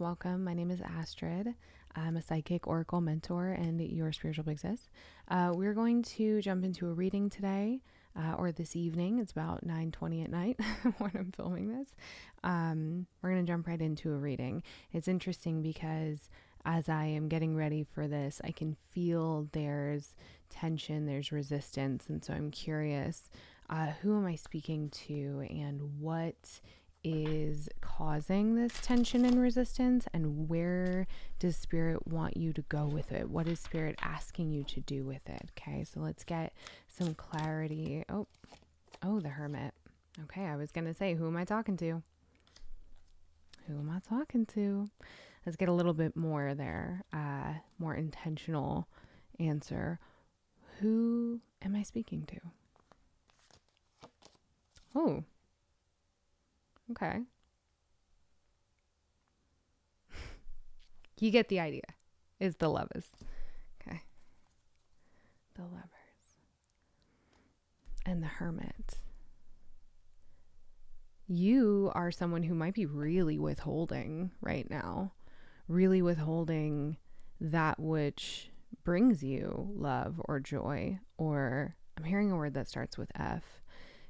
Welcome. My name is Astrid. I'm a psychic oracle mentor and your spiritual big sis. We're going to jump into a reading today or this evening. It's about 9:20 at night when I'm filming this. We're going to jump right into a reading. It's interesting because as I am getting ready for this, I can feel there's tension, there's resistance. And so I'm curious, who am I speaking to and what is causing this tension and resistance, and where does spirit want you to go with it? What is spirit asking you to do with it? Okay, so let's get some clarity. Oh, the Hermit. Okay, I was gonna say, who am I talking to? Who am I talking to? Let's get a little bit more there, more intentional answer. Who am I speaking to? Oh, okay. You get the idea. Is the Lovers. Okay. The Lovers. And the Hermit. You are someone who might be really withholding right now. Really withholding that which brings you love or joy, or I'm hearing a word that starts with F,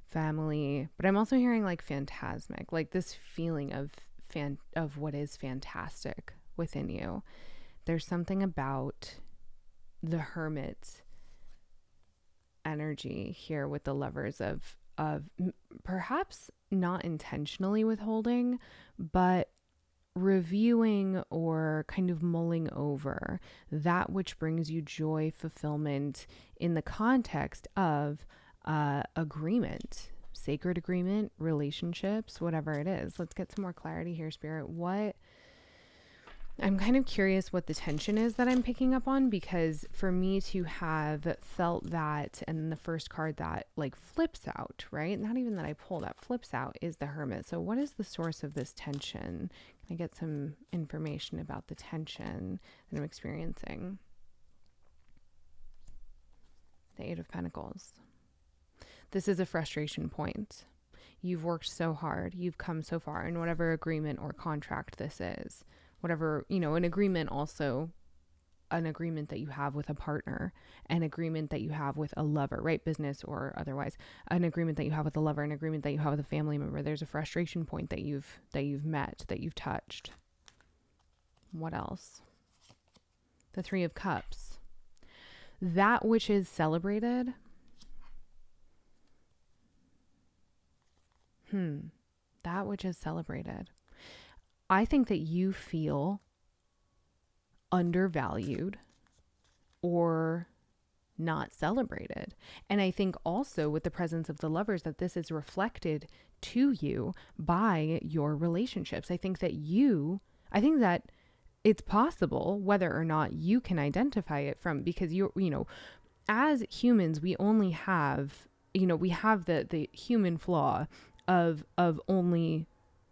family, but I'm also hearing like phantasmic, like this feeling of what is fantastic within you. There's something about the Hermit energy here with the Lovers of perhaps not intentionally withholding, but reviewing or kind of mulling over that which brings you joy, fulfillment in the context of agreement, sacred agreement, relationships, whatever it is. Let's get some more clarity here, Spirit. I'm kind of curious what the tension is that I'm picking up on, because for me to have felt that, and the first card that like flips out, right? Not even that I pull, that flips out, is the Hermit. So what is the source of this tension? Can I get some information about the tension that I'm experiencing? The Eight of Pentacles. This is a frustration point. You've worked so hard. You've come so far in whatever agreement or contract this is. Whatever, an agreement, also an agreement that you have with a partner, an agreement that you have with a lover, right? Business or otherwise, an agreement that you have with a lover, an agreement that you have with a family member. There's a frustration point that you've met, that you've touched. What else? The Three of Cups. That which is celebrated. That which is celebrated. I think that you feel undervalued or not celebrated. And I think also with the presence of the Lovers that this is reflected to you by your relationships. I think that it's possible, whether or not you can identify it from, because as humans, we only have, we have the human flaw of only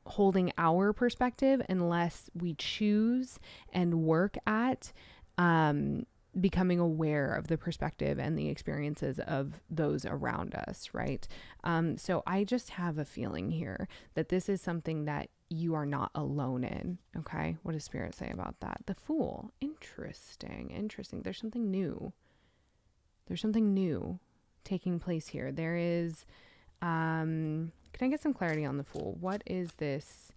holding our perspective unless we choose and work at becoming aware of the perspective and the experiences of those around us, right? So I just have a feeling here that this is something that you are not alone in. Okay, what does Spirit say about that? The Fool. Interesting. There's something new taking place here. There is can I get some clarity on the Fool? What is this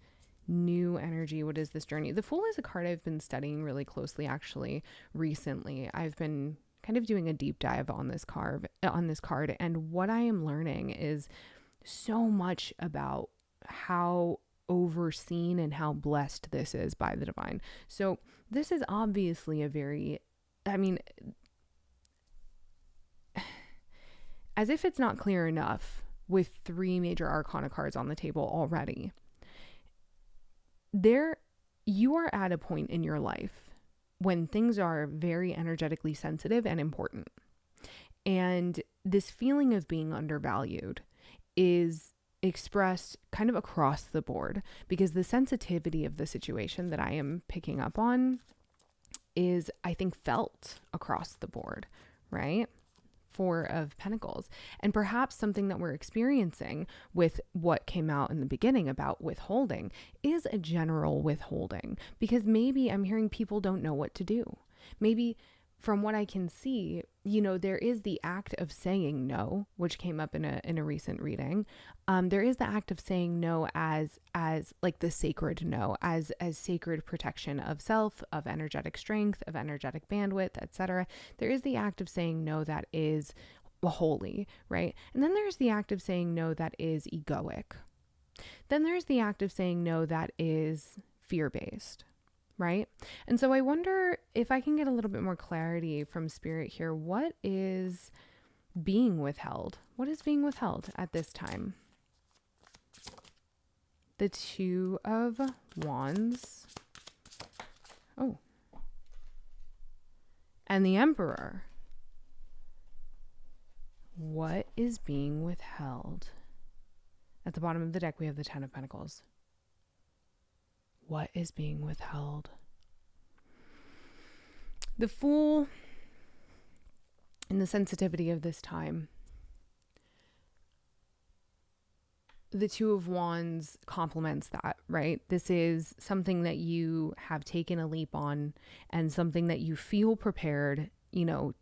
new energy? What is this journey? The Fool is a card I've been studying really closely, actually, recently. I've been kind of doing a deep dive on this card, and what I am learning is so much about how overseen and how blessed this is by the divine. So this is obviously as if it's not clear enough, with 3 major arcana cards on the table already, you are at a point in your life when things are very energetically sensitive and important. And this feeling of being undervalued is expressed kind of across the board, because the sensitivity of the situation that I am picking up on is, I think, felt across the board, right? Four of Pentacles. And perhaps something that we're experiencing with what came out in the beginning about withholding is a general withholding, because maybe I'm hearing people don't know what to do. Maybe from what I can see, there is the act of saying no, which came up in a recent reading. There is the act of saying no as like the sacred no, as sacred protection of self, of energetic strength, of energetic bandwidth, etc. There is the act of saying no that is holy, right? And then there's the act of saying no that is egoic. Then there's the act of saying no that is fear-based. Right? And so I wonder if I can get a little bit more clarity from Spirit here. What is being withheld? What is being withheld at this time? The Two of Wands. Oh. And the Emperor. What is being withheld? At the bottom of the deck, we have the Ten of Pentacles. What is being withheld? The Fool, in the sensitivity of this time, the Two of Wands complements that, right? This is something that you have taken a leap on, and something that you feel prepared,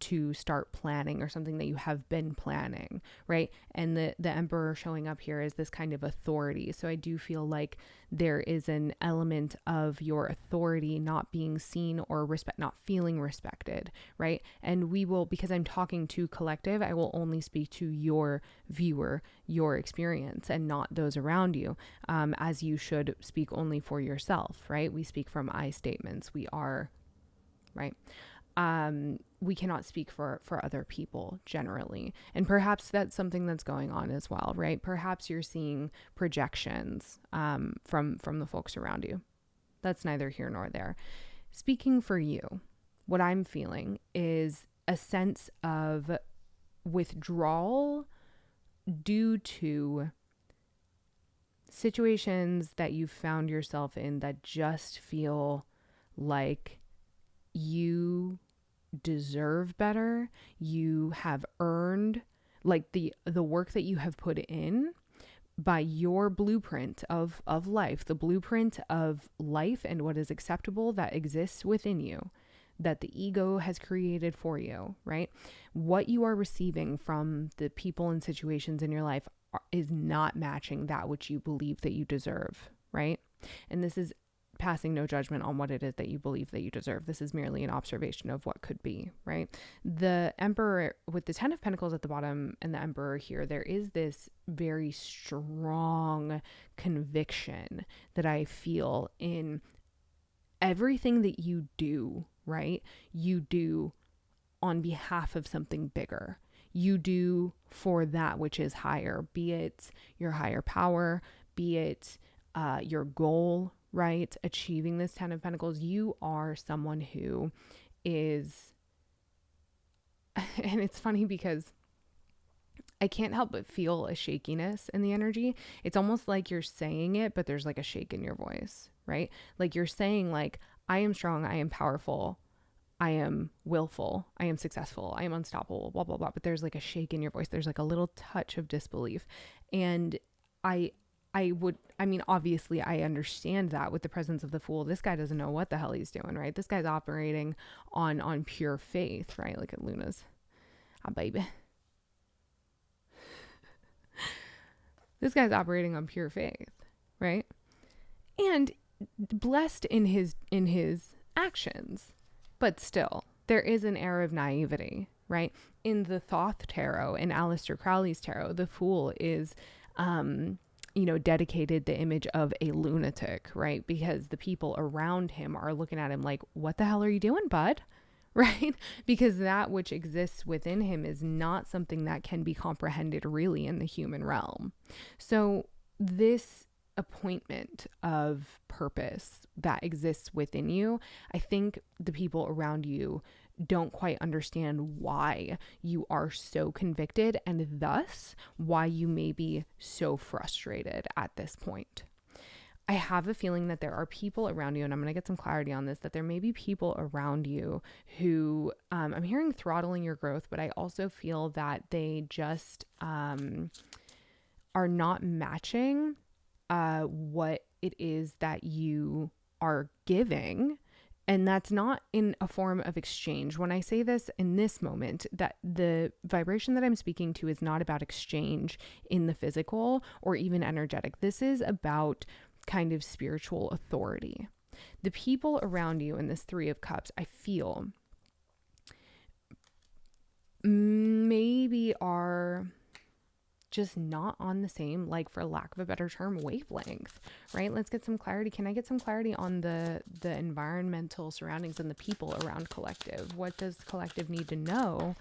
to start planning, or something that you have been planning, right? And the Emperor showing up here is this kind of authority. So I do feel like there is an element of your authority not being seen or not feeling respected, right? And we will, because I'm talking to collective, I will only speak to your viewer, your experience, and not those around you, as you should speak only for yourself, right? We speak from I statements. We are, right? We cannot speak for other people generally. And perhaps that's something that's going on as well, right? Perhaps you're seeing projections from the folks around you. That's neither here nor there. Speaking for you, what I'm feeling is a sense of withdrawal due to situations that you found yourself in that just feel like you deserve better. You have earned, like, the work that you have put in by your blueprint of life, the blueprint of life and what is acceptable that exists within you, that the ego has created for you, right? What you are receiving from the people and situations in your life is not matching that which you believe that you deserve, right? And this is passing no judgment on what it is that you believe that you deserve. This is merely an observation of what could be, right? The Emperor with the Ten of Pentacles at the bottom and the Emperor here, there is this very strong conviction that I feel in everything that you do, right? You do on behalf of something bigger. You do for that which is higher, be it your higher power, be it your goal, right? Achieving this Ten of Pentacles. You are someone who is, and it's funny because I can't help but feel a shakiness in the energy. It's almost like you're saying it, but there's like a shake in your voice, right? Like you're saying, like, I am strong, I am powerful, I am willful, I am successful, I am unstoppable, blah, blah, blah. But there's like a shake in your voice. There's like a little touch of disbelief. And obviously I understand that with the presence of the Fool. This guy doesn't know what the hell he's doing, right? This guy's operating on pure faith, right? Look at Luna's. Ah, baby. This guy's operating on pure faith, right? And blessed in his actions. But still, there is an air of naivety, right? In the Thoth Tarot, in Aleister Crowley's tarot, the Fool is dedicated the image of a lunatic, right? Because the people around him are looking at him like, what the hell are you doing, bud? Right? Because that which exists within him is not something that can be comprehended really in the human realm. So this appointment of purpose that exists within you, I think the people around you don't quite understand why you are so convicted, and thus why you may be so frustrated at this point. I have a feeling that there are people around you, and I'm going to get some clarity on this, that there may be people around you who, I'm hearing throttling your growth, but I also feel that they just are not matching what it is that you are giving. And that's not in a form of exchange. When I say this in this moment, that the vibration that I'm speaking to is not about exchange in the physical or even energetic. This is about kind of spiritual authority. The people around you in this Three of Cups, I feel maybe are just not on the same, like, for lack of a better term, wavelength, right? Let's get some clarity. Can I get some clarity on the environmental surroundings and the people around collective? What does collective need to know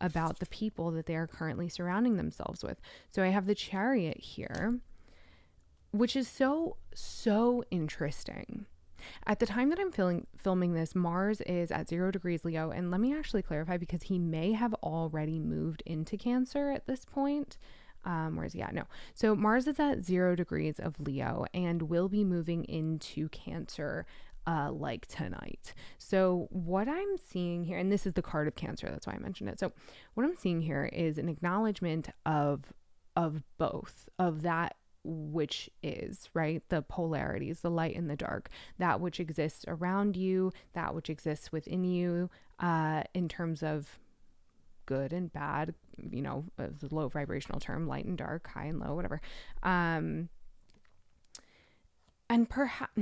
about the people that they are currently surrounding themselves with? So I have the Chariot here, which is so interesting. At the time that I'm filming this, Mars is at 0 degrees Leo. And let me actually clarify, because he may have already moved into Cancer at this point. Where's he at? No. So Mars is at 0 degrees of Leo and will be moving into Cancer like tonight. So what I'm seeing here, and this is the card of Cancer, that's why I mentioned it. So what I'm seeing here is an acknowledgement of both, of that which is, right, the polarities, the light and the dark, that which exists around you, that which exists within you, in terms of good and bad, you know, the low vibrational term, light and dark, high and low, whatever. And perhaps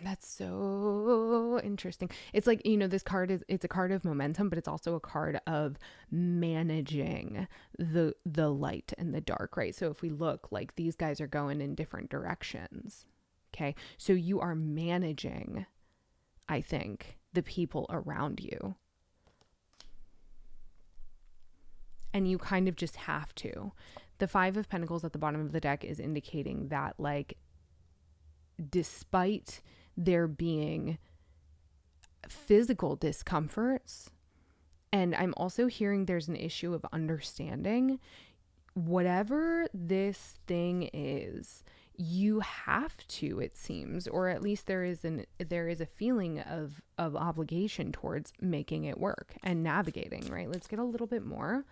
that's so interesting. It's like, you know, this card it's a card of momentum, but it's also a card of managing the light and the dark, right? So if we look, like, these guys are going in different directions. Okay. So you are managing, I think, the people around you. And you kind of just have to. The Five of Pentacles at the bottom of the deck is indicating that, like, despite there being physical discomforts, and I'm also hearing there's an issue of understanding, whatever this thing is, you have to, it seems, or at least there is a feeling of obligation towards making it work and navigating, right? Let's get a little bit more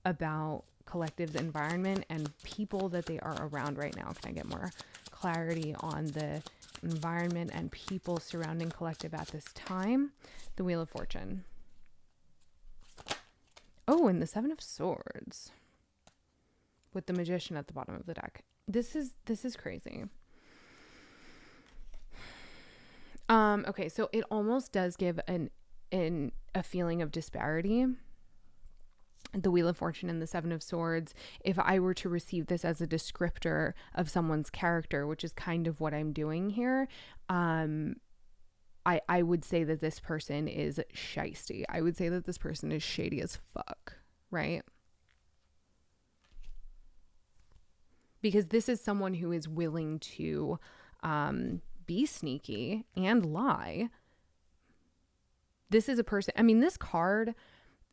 about collective's environment and people that they are around right now. Can I get more clarity on the environment and people surrounding collective at this time? The Wheel of Fortune. Oh, and the Seven of Swords with the Magician at the bottom of the deck. This is crazy. Okay, so it almost does give a feeling of disparity. The Wheel of Fortune and the Seven of Swords, if I were to receive this as a descriptor of someone's character, which is kind of what I'm doing here, I would say that this person is shisty. I would say that this person is shady as fuck, right? Because this is someone who is willing to be sneaky and lie. This is a person, I mean, this card,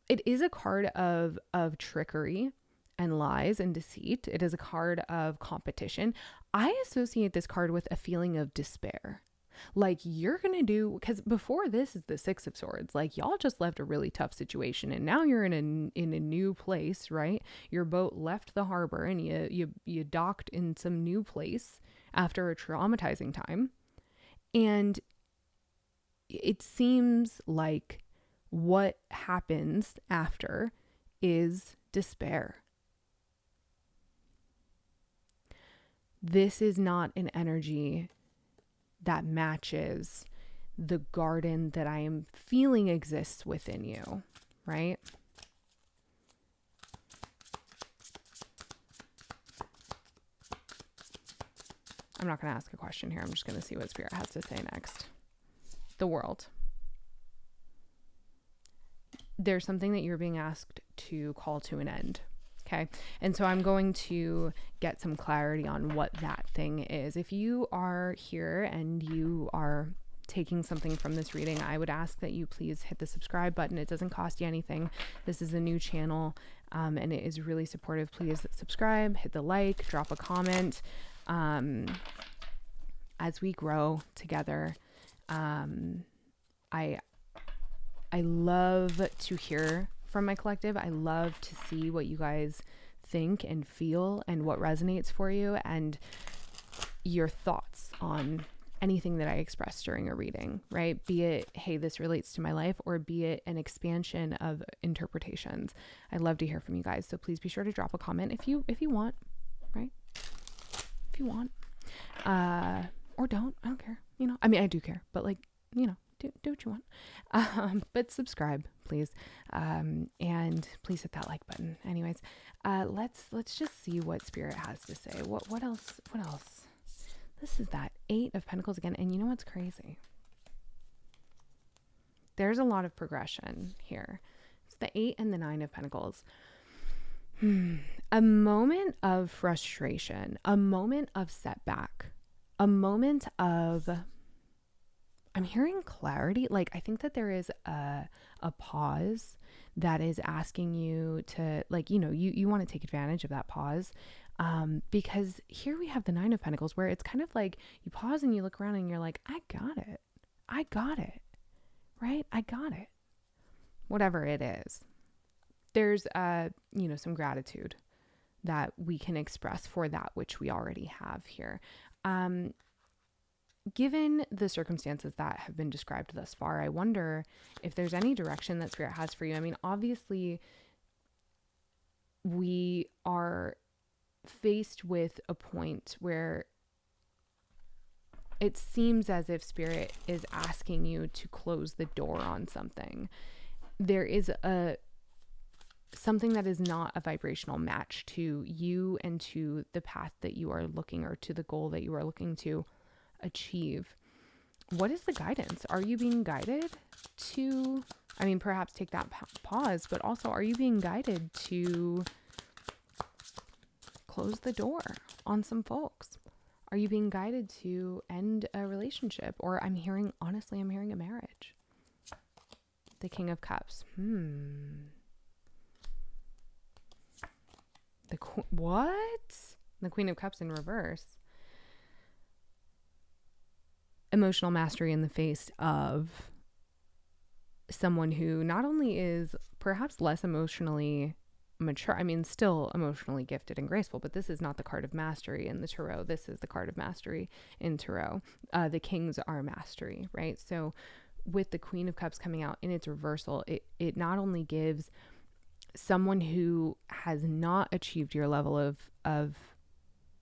it is a card of trickery and lies and deceit. It is a card of competition. I associate this card with a feeling of despair. Like, you're going to do, because before this is the Six of Swords. Like, y'all just left a really tough situation and now you're in a new place, right? Your boat left the harbor and you docked in some new place after a traumatizing time. And it seems like what happens after is despair. This is not an energy that matches the garden that I am feeling exists within you, right? I'm not going to ask a question here. I'm just going to see what Spirit has to say next. The World. There's something that you're being asked to call to an end. Okay. And so I'm going to get some clarity on what that thing is. If you are here and you are taking something from this reading, I would ask that you please hit the subscribe button. It doesn't cost you anything. This is a new channel, and it is really supportive. Please subscribe, hit the like, drop a comment. as we grow together, I I love to hear from my collective. I love to see what you guys think and feel and what resonates for you and your thoughts on anything that I express during a reading, right? Be it, hey, this relates to my life, or be it an expansion of interpretations. I'd love to hear from you guys. So please be sure to drop a comment if you want, right? If you want, or don't, I don't care. I mean, I do care, but like, do what you want. But subscribe, please. And please hit that like button. Anyways, let's just see what Spirit has to say. What else? This is that 8 of Pentacles again. And you know what's crazy? There's a lot of progression here. It's the 8 and the 9 of Pentacles. A moment of frustration, a moment of setback, a moment of, I'm hearing clarity. Like, I think that there is a pause that is asking you to, like, you want to take advantage of that pause. Because here we have the 9 of Pentacles, where it's kind of like you pause and you look around and you're like, I got it, right? I got it. Whatever it is, there's, some gratitude that we can express for that which we already have here. Given the circumstances that have been described thus far, I wonder if there's any direction that Spirit has for you. I mean, obviously, we are faced with a point where it seems as if Spirit is asking you to close the door on something. There is something that is not a vibrational match to you and to the path that you are looking, or to the goal that you are looking to achieve. What is the guidance? Are you being guided to, I mean, perhaps take that pause, but also, are you being guided to close the door on some folks? Are you being guided to end a relationship? Or I'm hearing a marriage. The King of Cups. What? The Queen of Cups in reverse. Emotional mastery in the face of someone who not only is perhaps less emotionally mature, I mean, still emotionally gifted and graceful, but this is not the card of mastery in the tarot. This is the card of mastery in tarot. The kings are mastery, right? So with the Queen of Cups coming out in its reversal, it not only gives someone who has not achieved your level of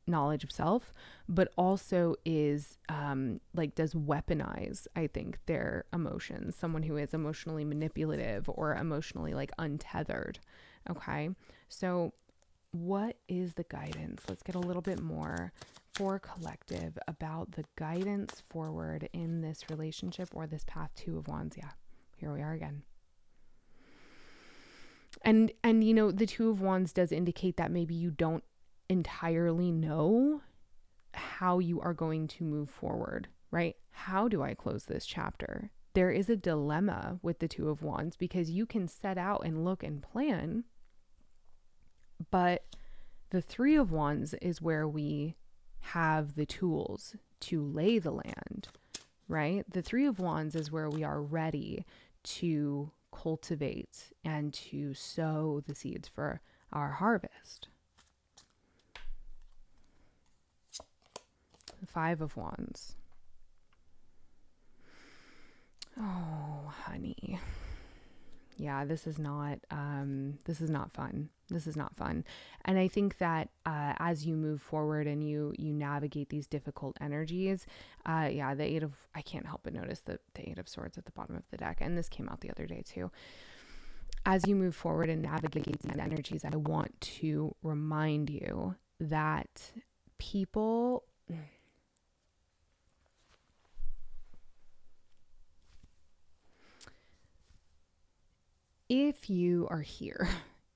knowledge of self, but also is does weaponize, I think, their emotions. Someone who is emotionally manipulative or emotionally untethered. Okay, so what is the guidance? Let's get a little bit more for collective about the guidance forward in this relationship or this path. 2 of Wands. Yeah, here we are again. And the 2 of Wands does indicate that maybe you don't entirely know how you are going to move forward, right? How do I close this chapter? There is a dilemma with the 2 of Wands, because you can set out and look and plan, but the 3 of Wands is where we have the tools to lay the land, right? The 3 of Wands is where we are ready to cultivate and to sow the seeds for our harvest. The 5 of Wands. Oh, honey. Yeah, this is not fun. This is not fun. And I think that as you move forward and you navigate these difficult energies, the 8 of, I can't help but notice the 8 of Swords at the bottom of the deck. And this came out the other day too. As you move forward and navigate these energies, I want to remind you that people... If you are here,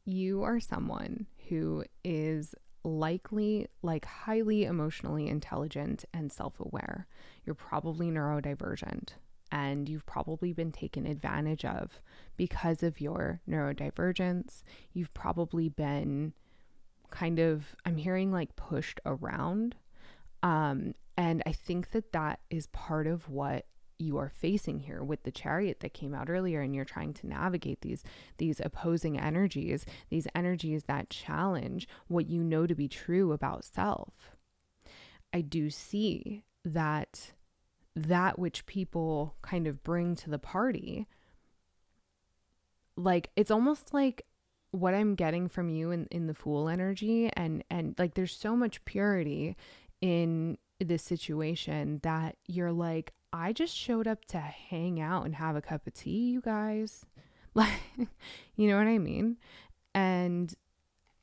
you are someone who is likely highly emotionally intelligent and self-aware. You're probably neurodivergent, and you've probably been taken advantage of because of your neurodivergence. You've probably been kind of, I'm hearing pushed around. And I think that that is part of what you are facing here with the Chariot that came out earlier, and you're trying to navigate these opposing energies, these energies that challenge what you know to be true about self. I do see that which people kind of bring to the party, like it's almost like what I'm getting from you in the Fool energy, and like there's so much purity in this situation that you're like, I just showed up to hang out and have a cup of tea, you guys. Like, you know what I mean? And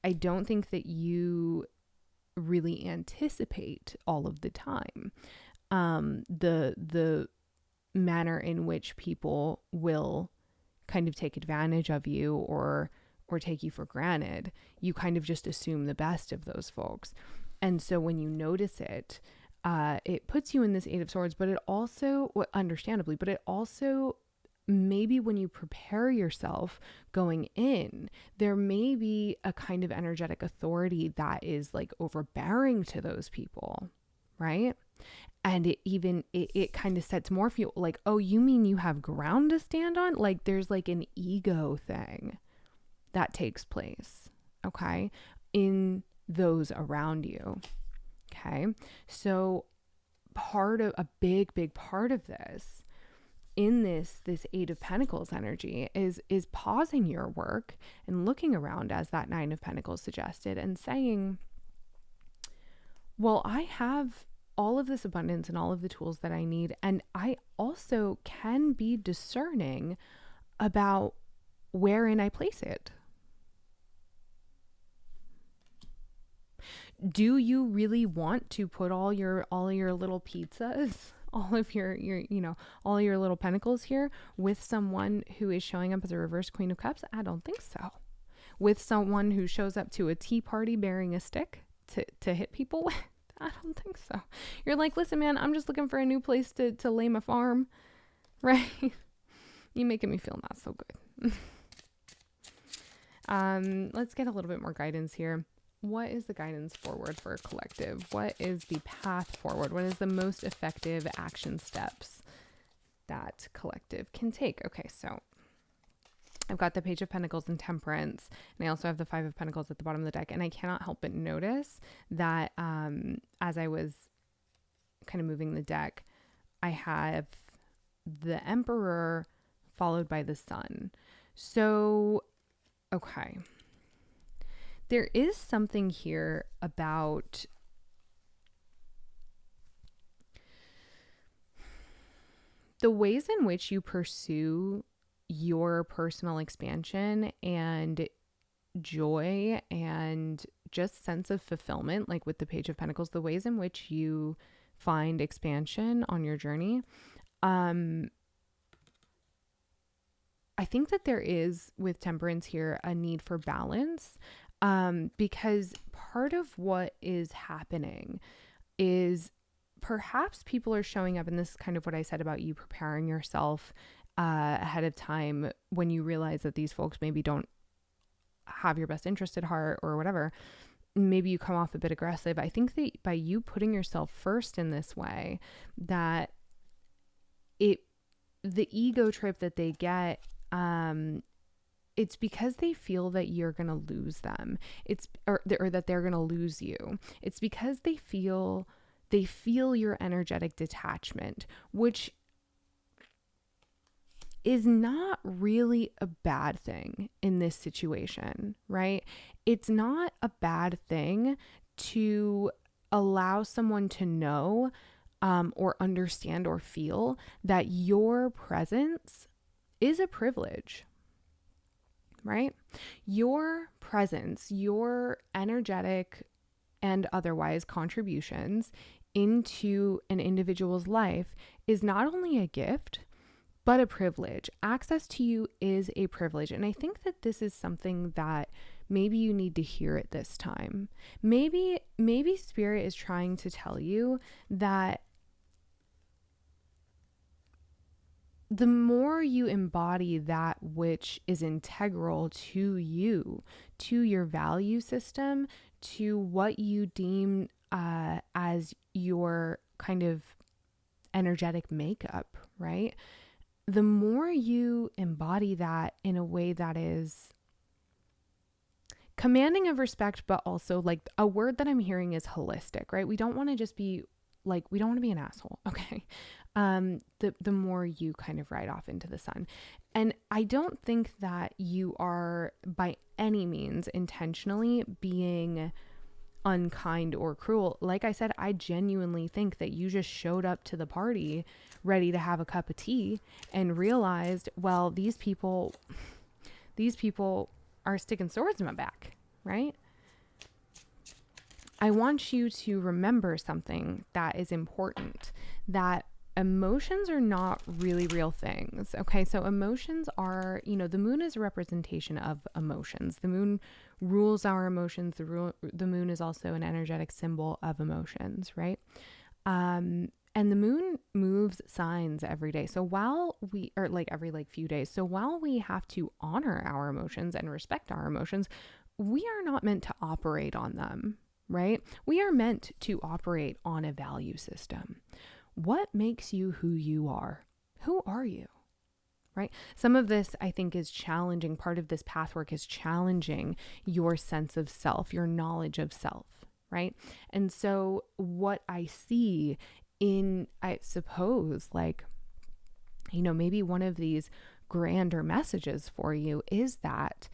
I don't think that you really anticipate all of the time the manner in which people will kind of take advantage of you or take you for granted. You kind of just assume the best of those folks. And so when you notice it, it puts you in this Eight of Swords, but it also, understandably, but it also, maybe when you prepare yourself going in, there may be a kind of energetic authority that is like overbearing to those people, right? And it kind of sets more fuel, like, oh, you mean you have ground to stand on? Like there's like an ego thing that takes place, okay, in those around you. Okay. So a big part of this in this Eight of Pentacles energy is pausing your work and looking around, as that Nine of Pentacles suggested, and saying, well, I have all of this abundance and all of the tools that I need. And I also can be discerning about wherein I place it. Do you really want to put all your little pizzas, all of your all your little pentacles here with someone who is showing up as a reverse Queen of Cups? I don't think so. With someone who shows up to a tea party bearing a stick to hit people with? I don't think so. You're like, listen, man, I'm just looking for a new place to lay my farm, right? You're making me feel not so good. Let's get a little bit more guidance here. What is the guidance forward for a collective? What is the path forward? What is the most effective action steps that collective can take? Okay, so I've got the Page of Pentacles and Temperance, and I also have the Five of Pentacles at the bottom of the deck. And I cannot help but notice that as I was kind of moving the deck, I have the Emperor followed by the Sun. So, okay. There is something here about the ways in which you pursue your personal expansion and joy and just sense of fulfillment, like with the Page of Pentacles, the ways in which you find expansion on your journey. I think that there is, with Temperance here, a need for balance, because part of what is happening is perhaps people are showing up, and this is kind of what I said about you preparing yourself ahead of time when you realize that these folks maybe don't have your best interest at heart or whatever. Maybe you come off a bit aggressive. I think that by you putting yourself first in this way, that the ego trip that they get, it's because they feel that you're going to lose them. Or that they're going to lose you. It's because they feel your energetic detachment, which is not really a bad thing in this situation, right? It's not a bad thing to allow someone to know or understand or feel that your presence is a privilege, right? Your presence, your energetic and otherwise contributions into an individual's life is not only a gift, but a privilege. Access to you is a privilege. And I think that this is something that maybe you need to hear at this time. Maybe Spirit is trying to tell you that the more you embody that which is integral to you, to your value system, to what you deem as your kind of energetic makeup, right? The more you embody that in a way that is commanding of respect, but also like a word that I'm hearing is holistic, right? We don't want to just be like, we don't want to be an asshole. Okay. The more you kind of ride off into the sun. And I don't think that you are by any means intentionally being unkind or cruel. Like I said, I genuinely think that you just showed up to the party ready to have a cup of tea and realized, well, these people are sticking swords in my back, right? I want you to remember something that is important, that emotions are not really real things. Okay. So emotions are, the moon is a representation of emotions. The moon rules our emotions. The moon is also an energetic symbol of emotions, right? And the moon moves signs every day. So every few days. So while we have to honor our emotions and respect our emotions, we are not meant to operate on them, right? We are meant to operate on a value system. What makes you who you are? Who are you? Right? Some of this, I think, is challenging. Part of this pathwork is challenging your sense of self, your knowledge of self, right? And so what I see in, I suppose, maybe one of these grander messages for you is that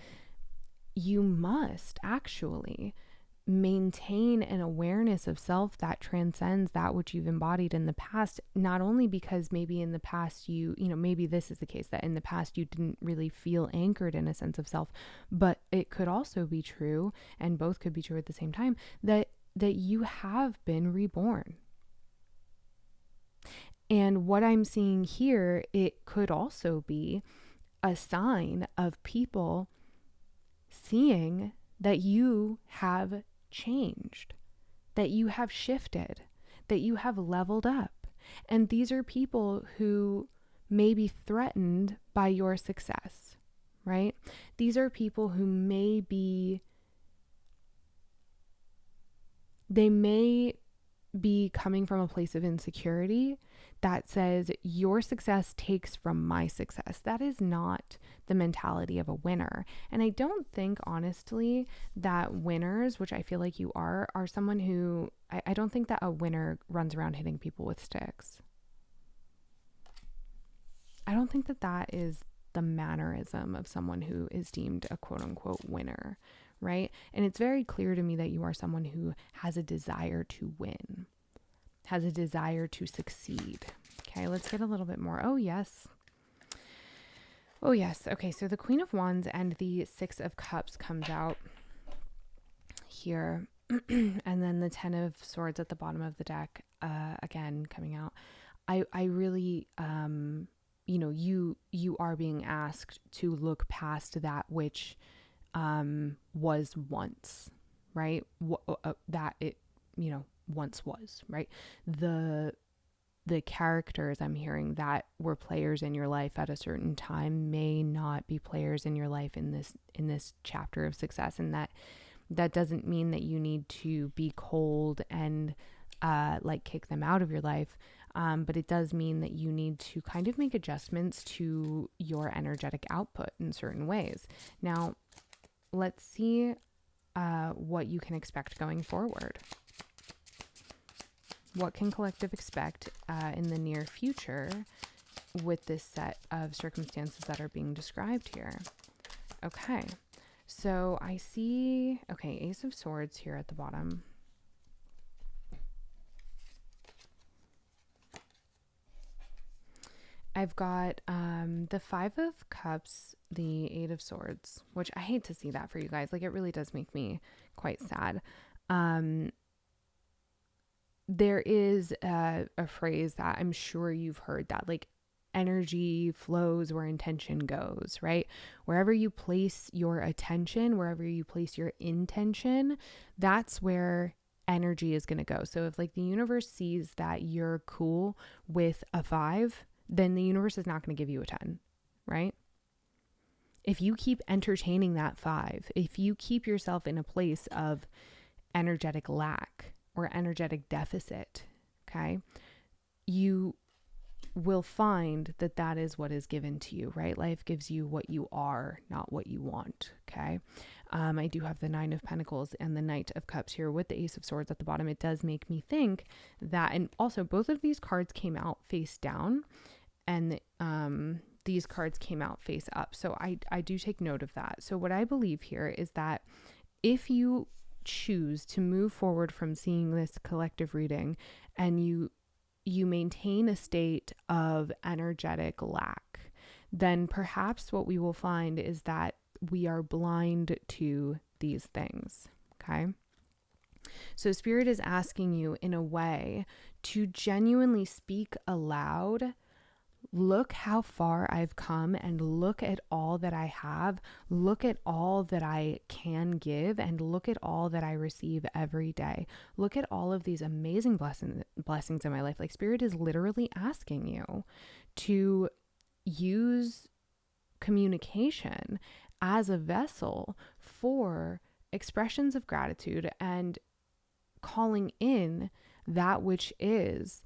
you must actually maintain an awareness of self that transcends that which you've embodied in the past, not only because maybe in the past maybe this is the case, that in the past you didn't really feel anchored in a sense of self, but it could also be true, and both could be true at the same time, that you have been reborn. And what I'm seeing here, it could also be a sign of people seeing that you have changed, that you have shifted, that you have leveled up. And these are people who may be threatened by your success, right? These are people who may be coming from a place of insecurity that says your success takes from my success. That is not the mentality of a winner. And I don't think, honestly, that winners, which I feel like you are someone who, I don't think that a winner runs around hitting people with sticks. I don't think that is the mannerism of someone who is deemed a quote unquote winner, right? And it's very clear to me that you are someone who has a desire to win, has a desire to succeed. Okay, let's get a little bit more. Oh, yes. Okay, so the Queen of Wands and the Six of Cups comes out here. And then the Ten of Swords at the bottom of the deck, again, coming out. I really, you are being asked to look past that which was once, right? That it, once was, right? The characters I'm hearing that were players in your life at a certain time may not be players in your life in this chapter of success. And that doesn't mean that you need to be cold and kick them out of your life. But it does mean that you need to kind of make adjustments to your energetic output in certain ways. Now, let's see what you can expect going forward. What can collective expect in the near future with this set of circumstances that are being described here? Okay, so I see, Ace of Swords here at the bottom. I've got the Five of Cups, the Eight of Swords, which I hate to see that for you guys. Like, it really does make me quite sad. There is a phrase that I'm sure you've heard, that like energy flows where intention goes, right? Wherever you place your attention, wherever you place your intention, that's where energy is going to go. So if like the universe sees that you're cool with a 5, then the universe is not going to give you a 10, right? If you keep entertaining that 5, if you keep yourself in a place of energetic lack or energetic deficit, Okay. You will find that that is what is given to you, right? Life gives you what you are, not what you want. Okay. I do have the Nine of Pentacles and the Knight of Cups here with the Ace of Swords at the bottom. It does make me think that, and also both of these cards came out face down, and these cards came out face up. So I do take note of that. So what I believe here is that if you choose to move forward from seeing this collective reading and you maintain a state of energetic lack, then perhaps what we will find is that we are blind to these things. Okay. So Spirit is asking you in a way to genuinely speak aloud. Look how far I've come, and look at all that I have. Look at all that I can give, and look at all that I receive every day. Look at all of these amazing blessings in my life. Like, Spirit is literally asking you to use communication as a vessel for expressions of gratitude and calling in that which is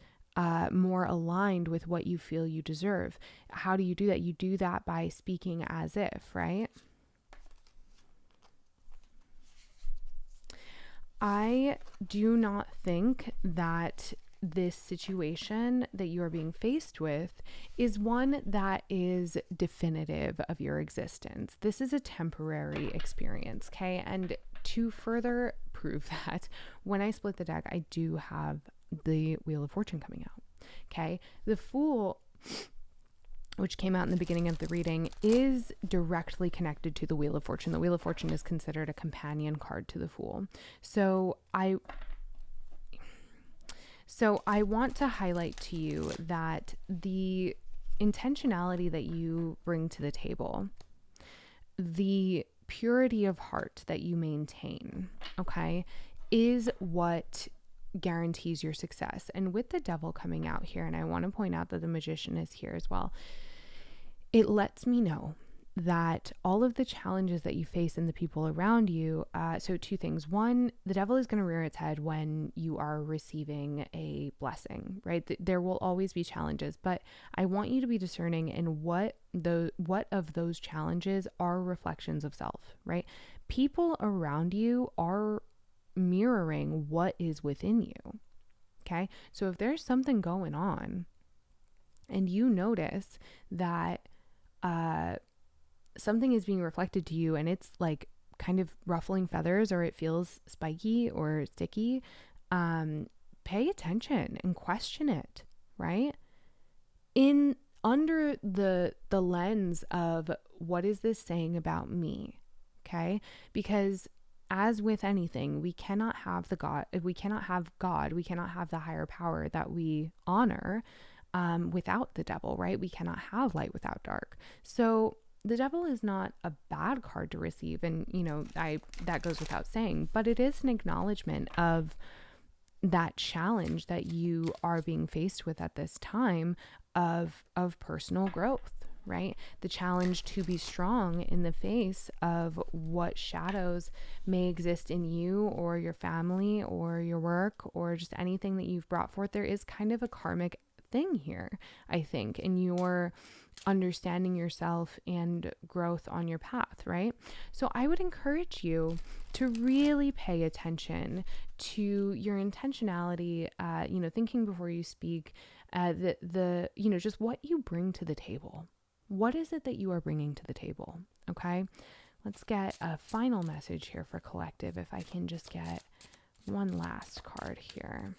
more aligned with what you feel you deserve. How do you do that? You do that by speaking as if, right? I do not think that this situation that you are being faced with is one that is definitive of your existence. This is a temporary experience, okay? And to further prove that, when I split the deck, I do have the Wheel of Fortune coming out, okay? The Fool, which came out in the beginning of the reading, is directly connected to the Wheel of Fortune. The Wheel of Fortune is considered a companion card to the Fool. So I want to highlight to you that the intentionality that you bring to the table, the purity of heart that you maintain, okay, is what guarantees your success. And with the Devil coming out here, and I want to point out that the Magician is here as well, it lets me know that all of the challenges that you face and the people around you, so two things. One, the Devil is going to rear its head when you are receiving a blessing, right? There will always be challenges, but I want you to be discerning in what of those challenges are reflections of self, right? People around you are mirroring what is within you, okay? So if there's something going on and you notice that something is being reflected to you and it's like kind of ruffling feathers, or it feels spiky or sticky, pay attention and question it, right? In under the lens of, what is this saying about me? Okay? Because as with anything, we cannot have God, we cannot have the higher power that we honor without the Devil, right? We cannot have light without dark. So the Devil is not a bad card to receive. And, that goes without saying, but it is an acknowledgement of that challenge that you are being faced with at this time of personal growth, right? The challenge to be strong in the face of what shadows may exist in you or your family or your work or just anything that you've brought forth. There is kind of a karmic thing here, I think, in your understanding yourself and growth on your path, right? So I would encourage you to really pay attention to your intentionality, thinking before you speak, just what you bring to the table. What is it that you are bringing to the table? Okay. Let's get a final message here for collective. If I can just get one last card here.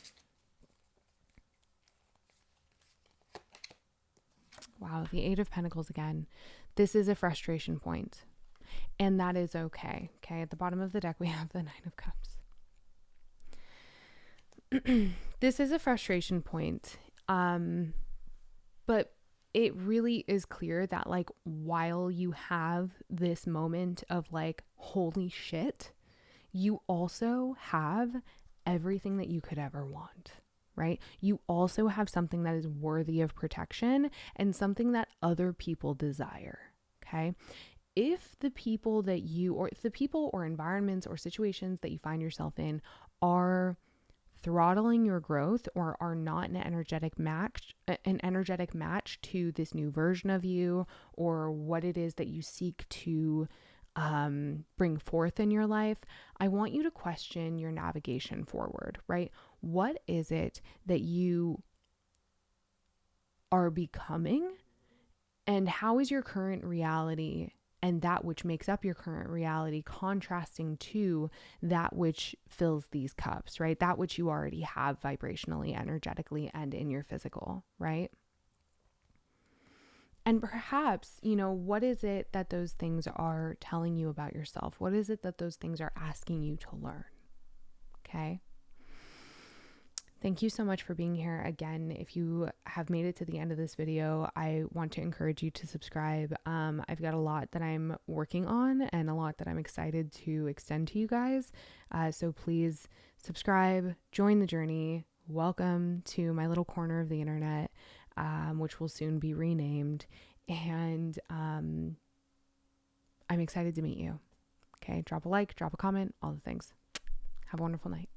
Wow, the Eight of Pentacles again. This is a frustration point, and that is okay. Okay, at the bottom of the deck, we have the Nine of Cups. This is a frustration point, but it really is clear that, like, while you have this moment of like, holy shit, you also have everything that you could ever want. Right? You also have something that is worthy of protection and something that other people desire. Okay. If the people or environments or situations that you find yourself in are throttling your growth or are not an energetic match to this new version of you, or what it is that you seek to bring forth in your life, I want you to question your navigation forward, right? What is it that you are becoming, and how is your current reality and that which makes up your current reality contrasting to that which fills these cups, right? That which you already have vibrationally, energetically, and in your physical, right? And perhaps, what is it that those things are telling you about yourself? What is it that those things are asking you to learn? Okay. Thank you so much for being here. Again, if you have made it to the end of this video, I want to encourage you to subscribe. I've got a lot that I'm working on and a lot that I'm excited to extend to you guys. So please subscribe, join the journey. Welcome to my little corner of the internet, which will soon be renamed. And I'm excited to meet you. Okay, drop a like, drop a comment, all the things. Have a wonderful night.